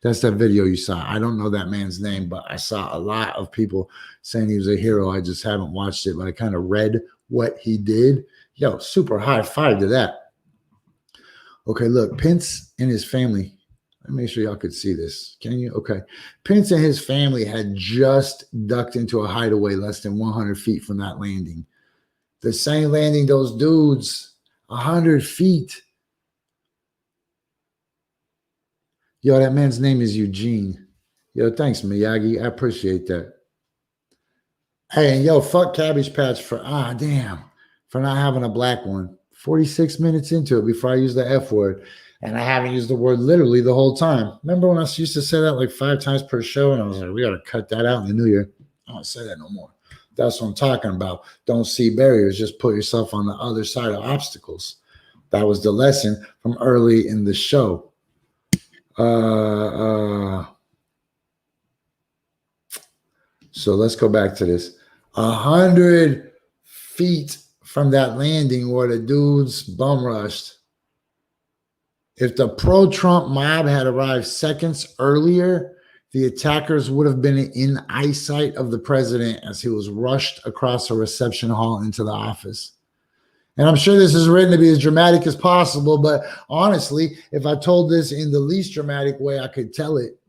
Speaker 2: That's that video you saw. I don't know that man's name, but I saw a lot of people saying he was a hero. I just haven't watched it, but I kind of read what he did. Yo, super high five to that. Okay, look, Pence and his family. Let me make sure y'all could see this. Can you? Okay. Pence and his family had just ducked into a hideaway less than 100 feet from that landing. The same landing those dudes 100 feet. Yo, that man's name is Eugene. Yo, thanks, Miyagi. I appreciate that. Hey, and yo, fuck Cabbage Patch for, for not having a black one. 46 minutes into it before I used the F word. And I haven't used the word literally the whole time. Remember when I used to say that like 5 times per show? And I was like, we got to cut that out in the new year. I don't say that no more. That's what I'm talking about. Don't see barriers. Just put yourself on the other side of obstacles. That was the lesson from early in the show. So let's go back to this. 100 feet from that landing where the dudes bum rushed. If the pro-Trump mob had arrived seconds earlier, the attackers would have been in eyesight of the president as he was rushed across a reception hall into the office. And I'm sure this is written to be as dramatic as possible, but honestly, if I told this in the least dramatic way I could tell it,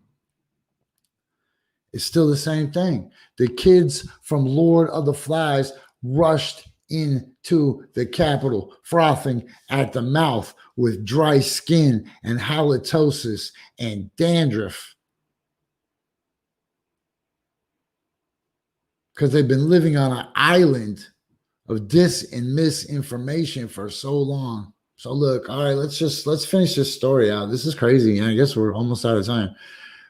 Speaker 2: it's still the same thing. The kids from Lord of the Flies rushed into the Capitol, frothing at the mouth with dry skin and halitosis and dandruff. Because they've been living on an island of dis and misinformation for so long. So look, all right, let's finish this story out. This is crazy. I guess we're almost out of time.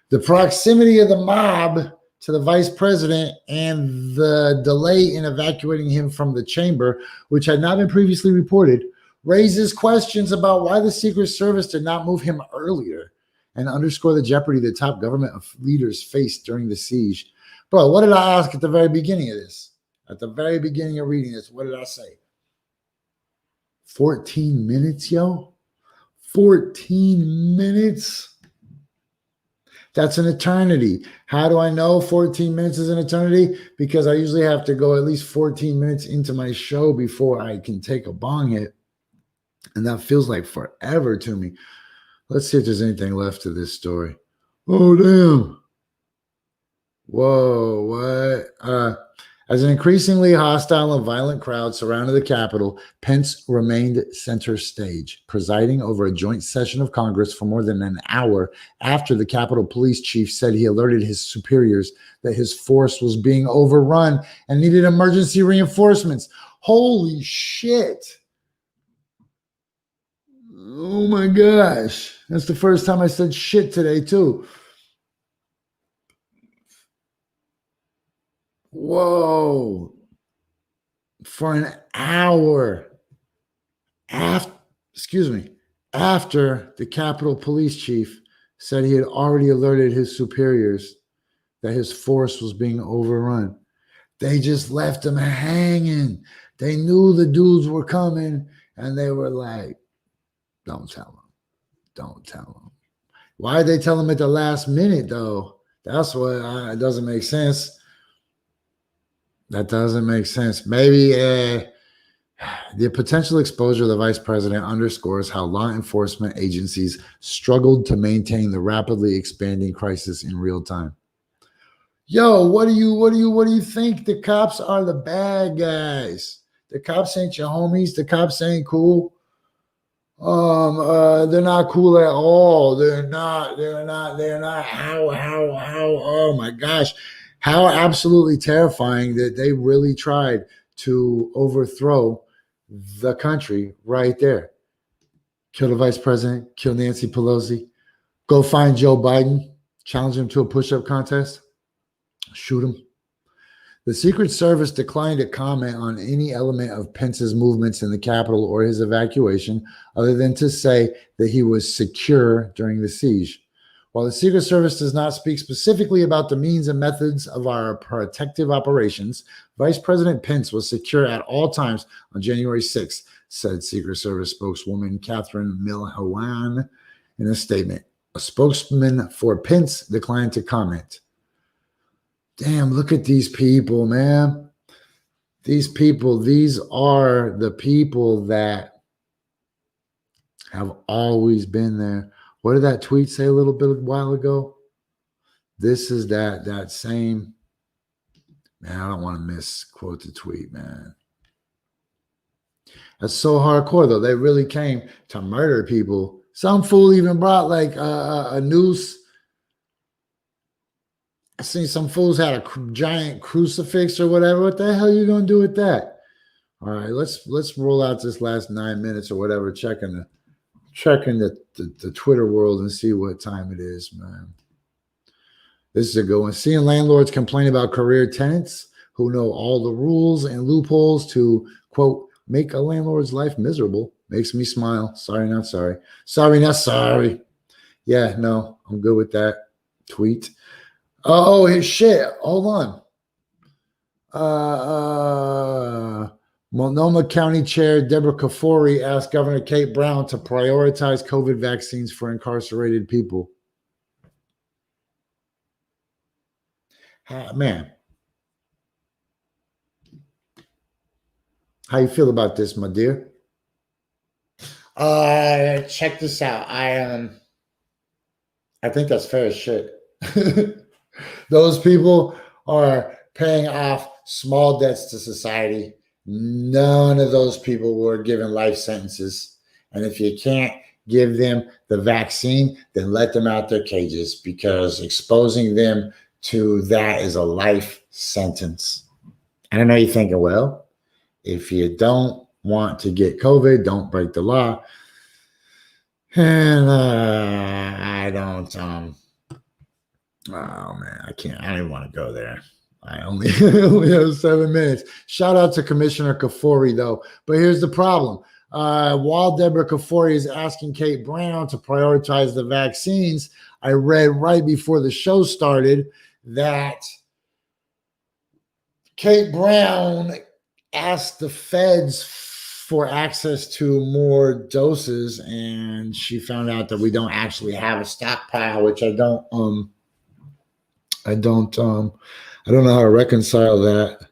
Speaker 2: The proximity of the mob to the vice president and the delay in evacuating him from the chamber, which had not been previously reported, raises questions about why the Secret Service did not move him earlier and underscore the jeopardy that top government leaders faced during the siege. Bro, what did I ask at the very beginning of this? At the very beginning of reading this, what did I say? 14 minutes, yo? 14 minutes? That's an eternity. How do I know 14 minutes is an eternity? Because I usually have to go at least 14 minutes into my show before I can take a bong hit. And that feels like forever to me. Let's see if there's anything left to this story. Oh, damn. Whoa, what? As an increasingly hostile and violent crowd surrounded the Capitol, Pence remained center stage, presiding over a joint session of Congress for more than an hour after the Capitol Police Chief said he alerted his superiors that his force was being overrun and needed emergency reinforcements. Holy shit. Oh my gosh. That's the first time I said shit today, too. Whoa. For an hour after the Capitol Police Chief said he had already alerted his superiors that his force was being overrun. They just left him hanging. They knew the dudes were coming and they were like, don't tell him. Don't tell him. Why did they tell him at the last minute, though? That's what it doesn't make sense. That doesn't make sense. Maybe the potential exposure of the vice president underscores how law enforcement agencies struggled to maintain the rapidly expanding crisis in real time. Yo, what do you think? The cops are the bad guys. The cops ain't your homies. The cops ain't cool. They're not cool at all. They're not. How, oh my gosh. How absolutely terrifying that they really tried to overthrow the country right there. Kill the vice president, kill Nancy Pelosi, go find Joe Biden, challenge him to a push-up contest, shoot him. The Secret Service declined to comment on any element of Pence's movements in the Capitol or his evacuation, other than to say that he was secure during the siege. While the Secret Service does not speak specifically about the means and methods of our protective operations, Vice President Pence was secure at all times on January 6th, said Secret Service spokeswoman Catherine Milhoan in a statement. A spokesman for Pence declined to comment. Damn, look at these people, man. These people, these are the people that have always been there. What did that tweet say a while ago? This is that same, man, I don't want to misquote the tweet, man. That's so hardcore, though. They really came to murder people. Some fool even brought like a noose. I seen some fools had a giant crucifix or whatever. What the hell are you gonna do with that? All right, let's roll out this last 9 minutes or whatever, checking the Twitter world and see what time it is, man. This is a good one. Seeing landlords complain about career tenants who know all the rules and loopholes to, quote, make a landlord's life miserable makes me smile. Sorry, not sorry. Sorry, not sorry. Yeah, no, I'm good with that tweet. Oh, his shit. Hold on. Multnomah County Chair Deborah Kafori asked Governor Kate Brown to prioritize COVID vaccines for incarcerated people. Man, how you feel about this, my dear? Check this out. I think that's fair as shit. Those people are paying off small debts to society. None of those people were given life sentences. And if you can't give them the vaccine, then let them out their cages, because exposing them to that is a life sentence. And I know you're thinking, well, if you don't want to get COVID, don't break the law. And I don't, oh man, I can't, I don't even want to go there. I only have 7 minutes. Shout out to Commissioner Kafori, though. But here's the problem. While Deborah Kafori is asking Kate Brown to prioritize the vaccines, I read right before the show started that Kate Brown asked the feds for access to more doses, and she found out that we don't actually have a stockpile, which I don't know how to reconcile that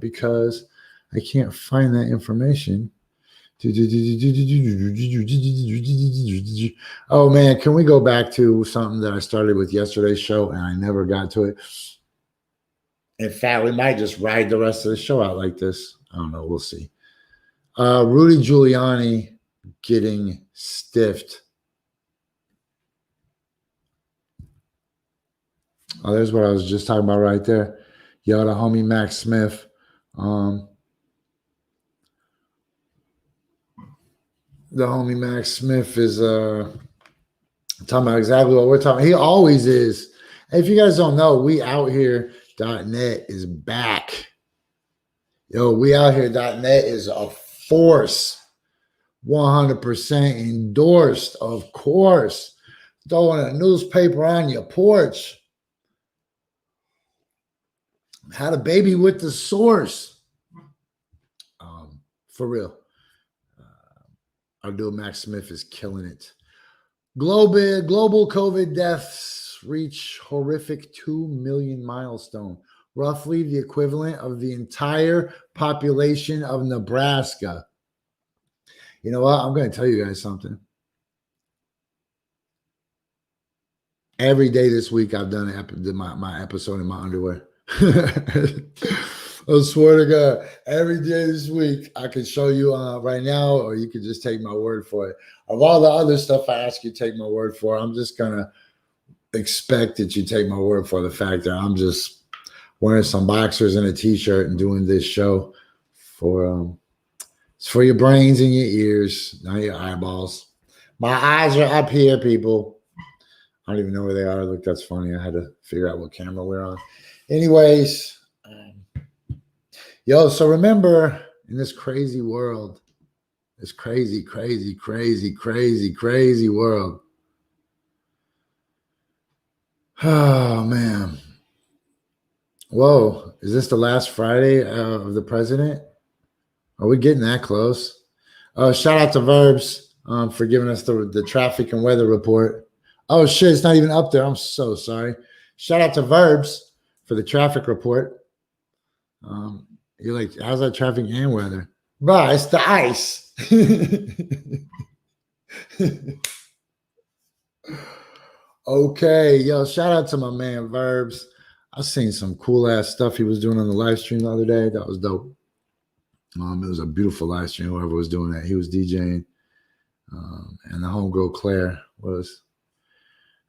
Speaker 2: because I can't find that information. Oh man, can we go back to something that I started with yesterday's show and I never got to it? In fact, we might just ride the rest of the show out like this. I don't know. We'll see. Rudy Giuliani getting stiffed. Oh, there's what I was just talking about right there. Yo, the homie Max Smith. The homie Max Smith is talking about exactly what we're talking. He always is. If you guys don't know, WeOutHere.net is back. Yo, WeOutHere.net is a force. 100% endorsed, of course. Throwing a newspaper on your porch. Had a baby with the source. For real. Our dude Max Smith is killing it. Global COVID deaths reach horrific 2 million milestone, roughly the equivalent of the entire population of Nebraska. You know what? I'm going to tell you guys something. Every day this week, I've done my episode in my underwear. I swear to God, every day this week, I can show you right now, or you could just take my word for it. Of all the other stuff I ask you to take my word for, I'm just going to expect that you take my word for the fact that I'm just wearing some boxers and a t-shirt and doing this show for it's for your brains and your ears, not your eyeballs. My eyes are up here, people. I don't even know where they are. Look, that's funny. I had to figure out what camera we're on. Anyways, yo, so remember, in this crazy world, this crazy world. Oh, man. Whoa, is this the last Friday of the president? Are we getting that close? Shout out to Verbs. for giving us the traffic and weather report. Oh, shit, it's not even up there. I'm so sorry. Shout out to Verbs for the traffic report. You're like, how's that traffic and weather? Bro, it's the ice. Okay, yo, shout out to my man Verbs. I seen some cool ass stuff he was doing on the live stream the other day. That was dope. It was a beautiful live stream. Whoever was doing that, he was DJing, and the homegirl Claire was.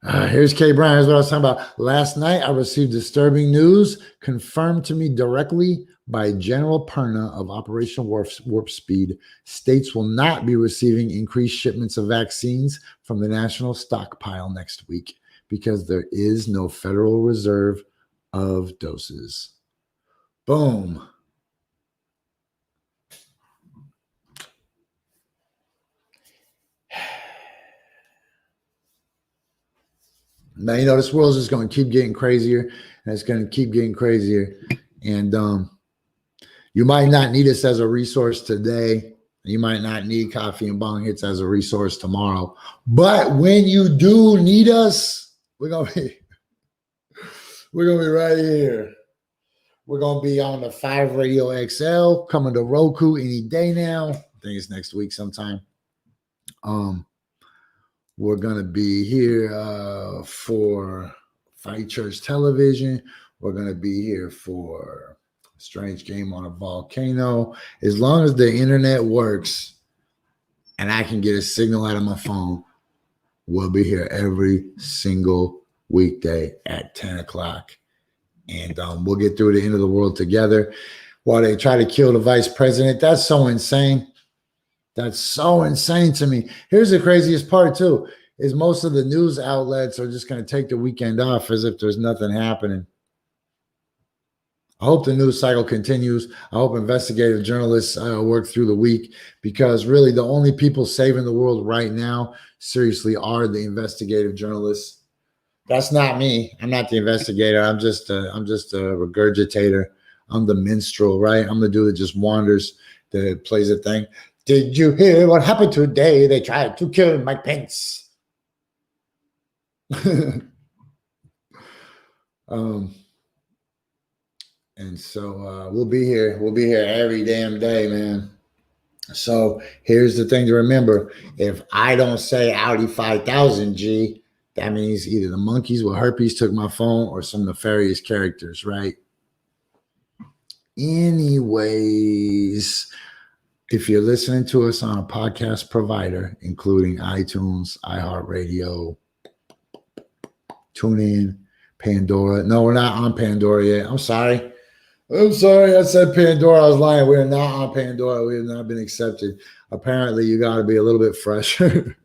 Speaker 2: Here's K. Brown. Here's what I was talking about. Last night, I received disturbing news confirmed to me directly by General Perna of Operation Warp Speed. States will not be receiving increased shipments of vaccines from the national stockpile next week because there is no Federal Reserve of doses. Boom. Now, you know, this world is just going to keep getting crazier, and it's going to keep getting crazier. And you might not need us as a resource today. You might not need Coffee and Bong Hits as a resource tomorrow. But when you do need us, we're gonna be right here. We're gonna be on the 5 Radio XL, coming to Roku any day now. I think it's next week sometime. We're going to be here for Fight Church Television. We're going to be here for Strange Game on a Volcano. As long as the internet works and I can get a signal out of my phone, we'll be here every single weekday at 10 o'clock. And we'll get through the end of the world together while they try to kill the vice president. That's so insane. That's so insane to me. Here's the craziest part, too, is most of the news outlets are just going to take the weekend off as if there's nothing happening. I hope the news cycle continues. I hope investigative journalists work through the week, because really the only people saving the world right now, seriously, are the investigative journalists. That's not me. I'm not the investigator. I'm just a regurgitator. I'm the minstrel, right? I'm the dude that just wanders, that plays a thing. Did you hear what happened today? They tried to kill Mike Pence. And so we'll be here. We'll be here every damn day, man. So here's the thing to remember. If I don't say Audi 5000 G, that means either the monkeys with herpes took my phone or some nefarious characters, right? Anyways, if you're listening to us on a podcast provider, including iTunes, iHeartRadio, TuneIn, Pandora. No, we're not on Pandora yet. I'm sorry. I said Pandora. I was lying. We are not on Pandora. We have not been accepted. Apparently, you got to be a little bit fresher.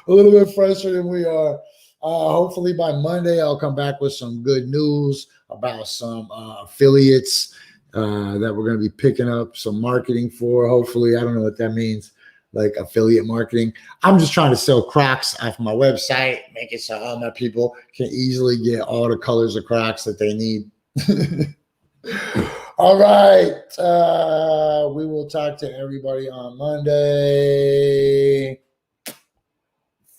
Speaker 2: A little bit fresher than we are. Hopefully, by Monday, I'll come back with some good news about some affiliates that we're going to be picking up some marketing for. Hopefully, I don't know what that means, like affiliate marketing. I'm just trying to sell Crocs off my website, make it so all my people can easily get all the colors of Crocs that they need. All right. We will talk to everybody on Monday.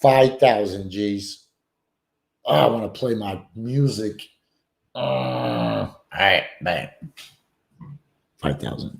Speaker 2: 5,000 G's. Oh, I want to play my music. All right, bye. 5,000.